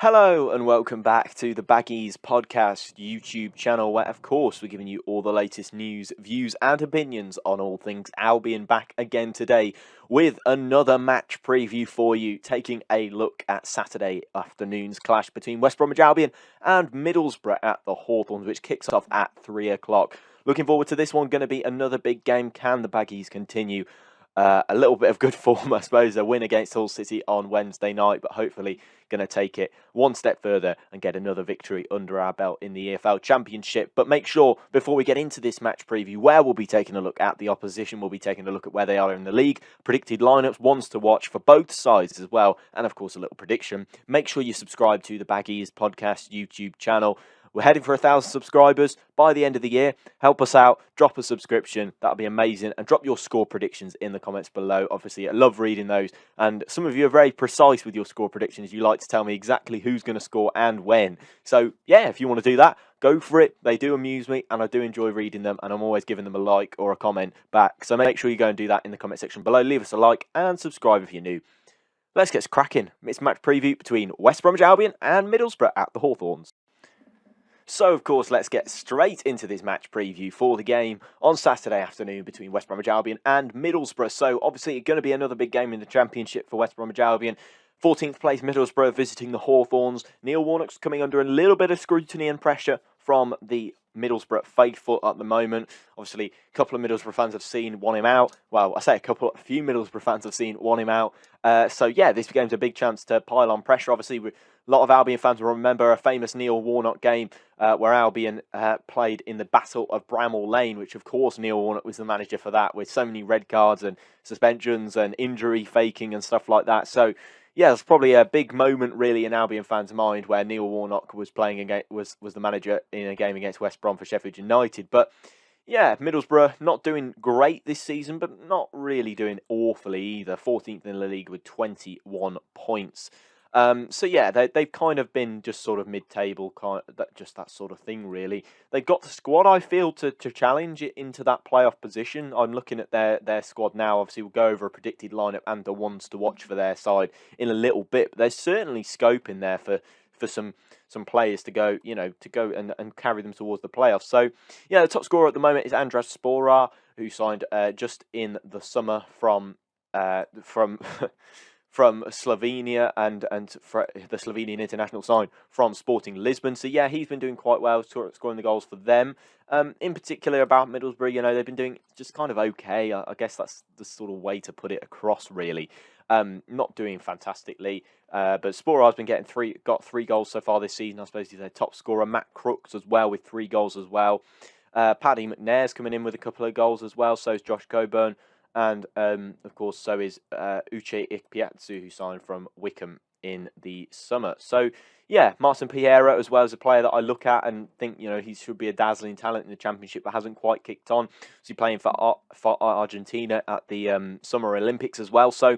Hello and welcome back to the Baggies Podcast YouTube channel, where of course we're giving you all the latest news, views and opinions on all things Albion. Back again today with another match preview for you, taking a look at Saturday afternoon's clash between West Bromwich Albion and Middlesbrough at the Hawthorns, which kicks off at 3 o'clock. Looking forward to this one, going to be another big game. Can the Baggies continue a little bit of good form, I suppose, a win against Hull City on Wednesday night, but hopefully going to take it one step further and get another victory under our belt in the EFL Championship. But make sure, before we get into this match preview, where we'll be taking a look at the opposition, we'll be taking a look at where they are in the league, predicted lineups, ones to watch for both sides as well, and of course a little prediction. Make sure you subscribe to the Baggies Podcast YouTube channel. We're heading for 1,000 subscribers by the end of the year. Help us out. Drop a subscription. That'll be amazing. And drop your score predictions in the comments below. Obviously, I love reading those. And some of you are very precise with your score predictions. You like to tell me exactly who's going to score and when. So, yeah, if you want to do that, go for it. They do amuse me, and I do enjoy reading them. And I'm always giving them a like or a comment back. So make sure you go and do that in the comment section below. Leave us a like and subscribe if you're new. Let's get cracking. It's match preview between West Bromwich Albion and Middlesbrough at the Hawthorns. So, of course, let's get straight into this match preview for the game on Saturday afternoon between West Bromwich Albion and Middlesbrough. So, obviously, it's going to be another big game in the Championship for West Bromwich Albion. 14th place Middlesbrough visiting the Hawthorns. Neil Warnock's coming under a little bit of scrutiny and pressure from the Middlesbrough faithful at the moment. Obviously, a couple of Middlesbrough fans have want him out. Well, I say a few Middlesbrough fans have want him out. So, yeah, this game's a big chance to pile on pressure. Obviously, a lot of Albion fans will remember a famous Neil Warnock game where Albion played in the Battle of Bramall Lane, which, of course, Neil Warnock was the manager for that, with so many red cards and suspensions and injury faking and stuff like that. So, yeah, it's probably a big moment, really, in Albion fans' mind where Neil Warnock was playing was the manager in a game against West Brom for Sheffield United. But yeah, Middlesbrough not doing great this season, but not really doing awfully either. 14th in the league with 21 points. So yeah, they've kind of been just sort of mid-table, just that sort of thing, really. They've got the squad, I feel, to challenge it into that playoff position. I'm looking at their squad now. Obviously, we'll go over a predicted lineup and the ones to watch for their side in a little bit. But there's certainly scope in there for some players to go, and carry them towards the playoffs. So yeah, the top scorer at the moment is Andras Sporar, who signed just in the summer from from Slovenia and for the Slovenian international side from Sporting Lisbon. So yeah, he's been doing quite well, scoring the goals for them. In particular about Middlesbrough, they've been doing just kind of okay. I guess that's the sort of way to put it across, really. Not doing fantastically, but Sporar's been got 3 goals so far this season. I suppose he's their top scorer. Matt Crooks as well with 3 goals as well. Paddy McNair's coming in with a couple of goals as well. So is Josh Coburn. And, of course, so is Uche Ikpiatsu, who signed from Wickham in the summer. So, yeah, Martin Piera as well as a player that I look at and think, he should be a dazzling talent in the Championship, but hasn't quite kicked on. So he's playing for Argentina at the Summer Olympics as well. So,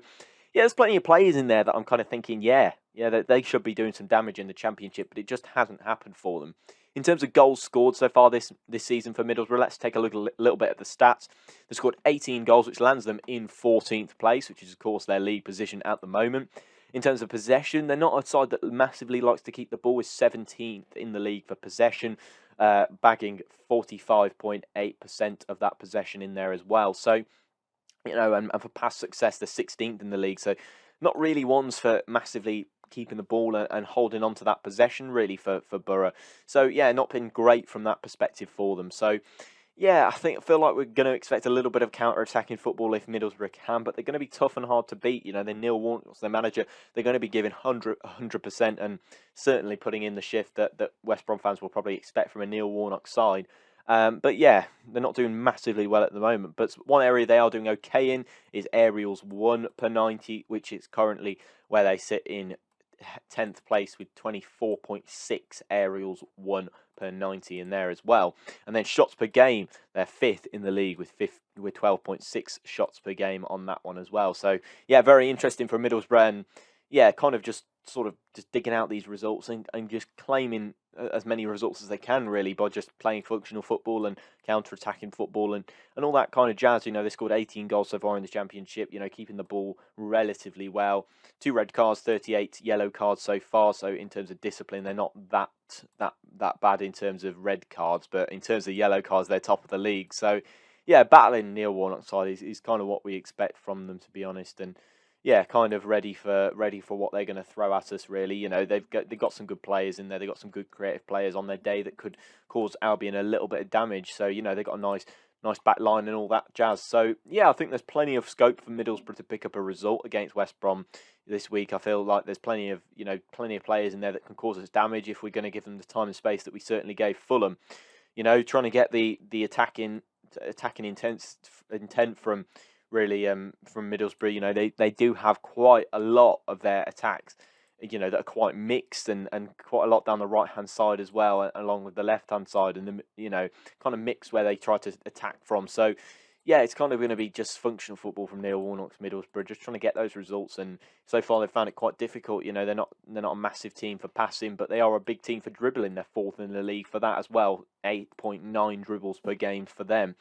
yeah, there's plenty of players in there that I'm kind of thinking, they should be doing some damage in the Championship, but it just hasn't happened for them. In terms of goals scored so far this season for Middlesbrough, let's take a little bit at the stats. They've scored 18 goals, which lands them in 14th place, which is, of course, their league position at the moment. In terms of possession, they're not a side that massively likes to keep the ball. Is 17th in the league for possession, bagging 45.8% of that possession in there as well. So, and for past success, they're 16th in the league. So, not really ones for massively keeping the ball and holding on to that possession, really, for Borough. So, yeah, not been great from that perspective for them. So, yeah, I feel like we're going to expect a little bit of counter-attacking football if Middlesbrough can, but they're going to be tough and hard to beat. They're Neil Warnock's their manager. They're going to be giving 100% and certainly putting in the shift that West Brom fans will probably expect from a Neil Warnock side. But yeah, they're not doing massively well at the moment. But one area they are doing okay in is aerials 1 per 90, which is currently where they sit in 10th place with 24.6 aerials 1 per 90 in there as well. And then shots per game, they're 5th in the league with 12.6 shots per game on that one as well. So yeah, very interesting for Middlesbrough, and yeah, kind of just digging out these results and just claiming as many results as they can, really, by just playing functional football and counter-attacking football and all that kind of jazz. They scored 18 goals so far in the Championship, keeping the ball relatively well. 2 red cards, 38 yellow cards so far. So in terms of discipline, they're not that bad in terms of red cards, but in terms of yellow cards, they're top of the league. So yeah, battling Neil Warnock's side is kind of what we expect from them, to be honest. And yeah, kind of ready for what they're going to throw at us. Really, they've got some good players in there. They've got some good creative players on their day that could cause Albion a little bit of damage. So they've got a nice back line and all that jazz. So yeah, I think there's plenty of scope for Middlesbrough to pick up a result against West Brom this week. I feel like there's plenty of players in there that can cause us damage if we're going to give them the time and space that we certainly gave Fulham. Trying to get the attacking intent from from Middlesbrough. They do have quite a lot of their attacks, that are quite mixed and quite a lot down the right hand side as well, along with the left hand side, and kind of mixed where they try to attack from. So yeah, it's kind of going to be just functional football from Neil Warnock's Middlesbrough, just trying to get those results. And so far they've found it quite difficult. They're not a massive team for passing, but they are a big team for dribbling. They're 4th in the league for that as well, 8.9 dribbles per game for them.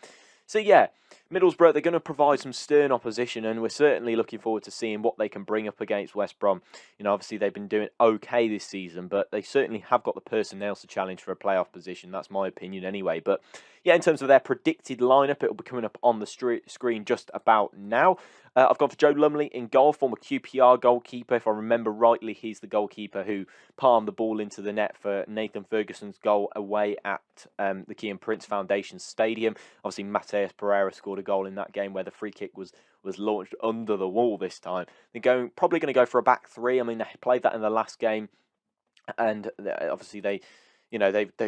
So yeah, Middlesbrough, they're going to provide some stern opposition, and we're certainly looking forward to seeing what they can bring up against West Brom. Obviously they've been doing okay this season, but they certainly have got the personnel to challenge for a playoff position. That's my opinion anyway. But yeah, in terms of their predicted lineup, it'll be coming up on the screen just about now. I've gone for Joe Lumley in goal, former QPR goalkeeper. If I remember rightly, he's the goalkeeper who palmed the ball into the net for Nathan Ferguson's goal away at the Kean Prince Foundation Stadium. Obviously, Mateus Pereira scored a goal in that game where the free kick was launched under the wall this time. They're probably going to go for a back 3. I mean, they played that in the last game, and obviously they've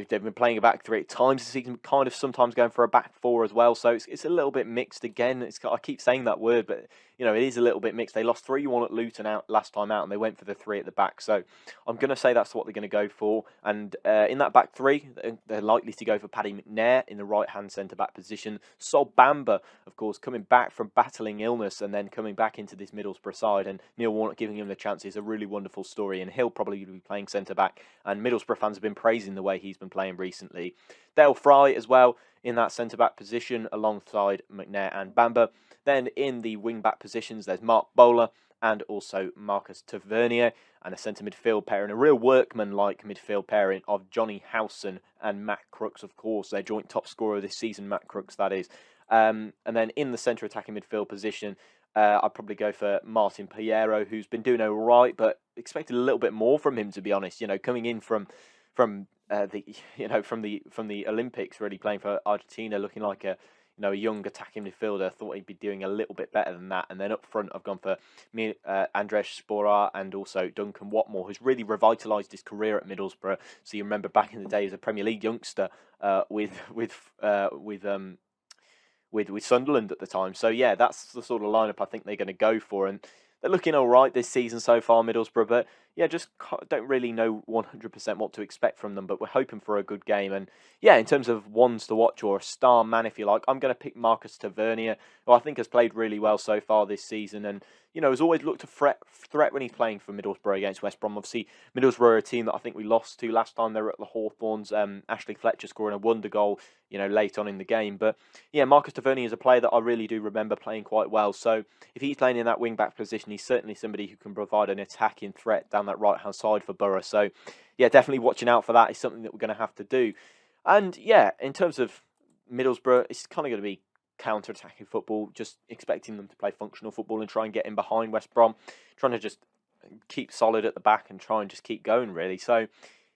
been playing a back 3 at times this season, kind of sometimes going for a back 4 as well. So it's a little bit mixed again. I keep saying that word, but it is a little bit mixed. They lost 3-1 at Luton last time out, and they went for the 3 at the back. So I'm going to say that's what they're going to go for. And in that back 3, they're likely to go for Paddy McNair in the right-hand centre-back position. Sol Bamba, of course, coming back from battling illness and then coming back into this Middlesbrough side, and Neil Warnock giving him the chance is a really wonderful story, and he'll probably be playing centre-back. And Middlesbrough fans have been praising the way he's been playing recently. Dale Fry as well in that centre-back position alongside McNair and Bamba. Then in the wing-back positions, there's Mark Bowler and also Marcus Tavernier, and a centre midfield pairing, a real workman-like midfield pairing of Johnny Howson and Matt Crooks, of course, their joint top scorer this season, Matt Crooks, that is. And then in the centre attacking midfield position, I'd probably go for Martin Piero, who's been doing all right, but expected a little bit more from him, to be honest. Coming in from the Olympics, really playing for Argentina, looking like a young attacking midfielder. Thought he'd be doing a little bit better than that. And then up front, I've gone for Andres Sporar and also Duncan Watmore, who's really revitalised his career at Middlesbrough. So you remember back in the day as a Premier League youngster with Sunderland at the time. So yeah, that's the sort of lineup I think they're going to go for, and they're looking all right this season so far, Middlesbrough, but yeah, just don't really know 100% what to expect from them, but we're hoping for a good game. And yeah, in terms of ones to watch or a star man, if you like, I'm going to pick Marcus Tavernier, who I think has played really well so far this season, and has always looked to threat when he's playing for Middlesbrough against West Brom. Obviously, Middlesbrough are a team that I think we lost to last time they were at the Hawthorns. Ashley Fletcher scoring a wonder goal, late on in the game. But yeah, Marcus Tavernier is a player that I really do remember playing quite well. So if he's playing in that wing-back position, he's certainly somebody who can provide an attacking threat down that right-hand side for Borough. So yeah, definitely watching out for that is something that we're going to have to do. And yeah, in terms of Middlesbrough, it's kind of going to be counter-attacking football, just expecting them to play functional football and try and get in behind West Brom, trying to just keep solid at the back and try and just keep going, really. So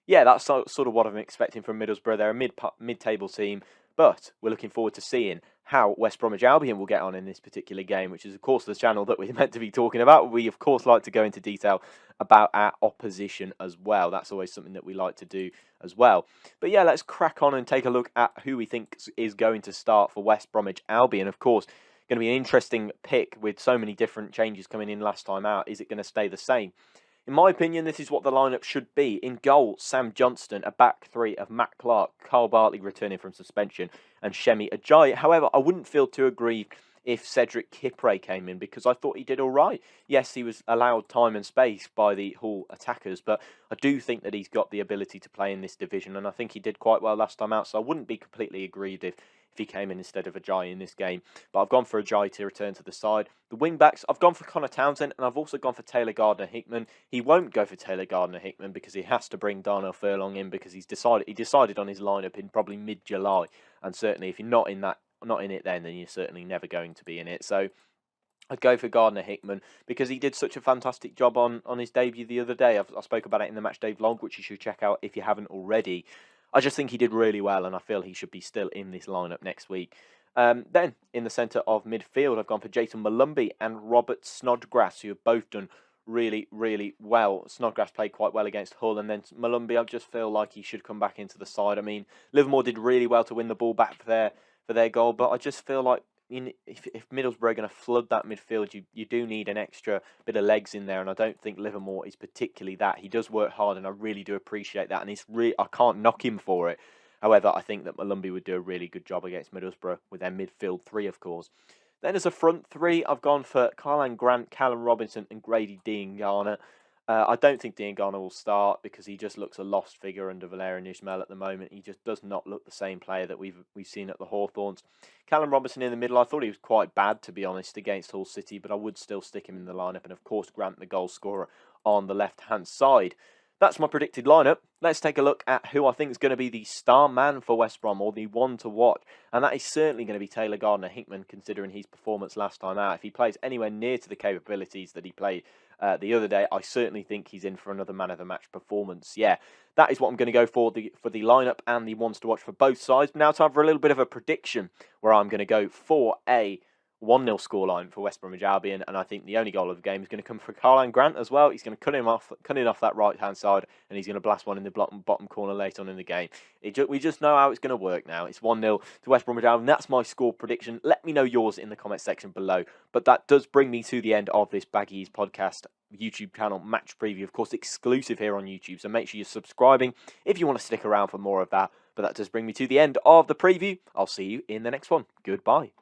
yeah, that's sort of what I'm expecting from Middlesbrough. They're a mid-table team, but we're looking forward to seeing how West Bromwich Albion will get on in this particular game, which is, of course, the channel that we're meant to be talking about. We, of course, like to go into detail about our opposition as well. That's always something that we like to do as well. But yeah, let's crack on and take a look at who we think is going to start for West Bromwich Albion. Of course, going to be an interesting pick with so many different changes coming in last time out. Is it going to stay the same? In my opinion, this is what the lineup should be. In goal, Sam Johnston, a back 3 of Matt Clark, Carl Bartley returning from suspension, and Shemi Ajayi. However, I wouldn't feel too aggrieved if Cedric Kipre came in, because I thought he did all right. Yes, he was allowed time and space by the Hull attackers, but I do think that he's got the ability to play in this division, and I think he did quite well last time out, so I wouldn't be completely aggrieved if he came in instead of Ajayi in this game. But I've gone for Ajayi to return to the side. The wing-backs, I've gone for Connor Townsend, and I've also gone for Taylor Gardner-Hickman. He won't go for Taylor Gardner-Hickman because he has to bring Darnell Furlong in, because he decided on his lineup in probably mid-July, and certainly if you're not in it then you're certainly never going to be in it. So I'd go for Gardner-Hickman because he did such a fantastic job on his debut the other day. I spoke about it in the Matchday vlog, which you should check out if you haven't already. I just think he did really well, and I feel he should be still in this lineup next week. Then, in the centre of midfield, I've gone for Jason Malumbi and Robert Snodgrass, who have both done really, really well. Snodgrass played quite well against Hull, and then Malumbi, I just feel like he should come back into the side. I mean, Livermore did really well to win the ball back for their goal, but I just feel like if Middlesbrough are going to flood that midfield, you do need an extra bit of legs in there, and I don't think Livermore is particularly that. He does work hard, and I really do appreciate that, and I can't knock him for it. However, I think that Malumbi would do a really good job against Middlesbrough with their midfield three, of course. Then as a front three, I've gone for Karlan Grant, Callum Robinson and Grady Diangana. I don't think Diangana will start because he just looks a lost figure under Valérien Ismaël at the moment. He just does not look the same player that we've seen at the Hawthorns. Callum Robinson in the middle, I thought he was quite bad, to be honest, against Hull City, but I would still stick him in the lineup. And of course, Grant, the goal scorer, on the left-hand side. That's my predicted lineup. Let's take a look at who I think is going to be the star man for West Brom, or the one to watch. And that is certainly going to be Taylor Gardner-Hickman, considering his performance last time out. If he plays anywhere near to the capabilities that he played the other day, I certainly think he's in for another man of the match performance. Yeah, that is what I'm going to go for the lineup and the ones to watch for both sides. Now time for a little bit of a prediction, where I'm going to go for a 1-0 scoreline for West Bromwich Albion, and I think the only goal of the game is going to come for Karlan Grant as well. He's going to cut in off that right-hand side, and he's going to blast one in the bottom corner later on in the game. We just know how it's going to work now. It's 1-0 to West Bromwich Albion. That's my score prediction. Let me know yours in the comment section below. But that does bring me to the end of this Baggies Podcast YouTube channel match preview, of course, exclusive here on YouTube. So make sure you're subscribing if you want to stick around for more of that. But that does bring me to the end of the preview. I'll see you in the next one. Goodbye.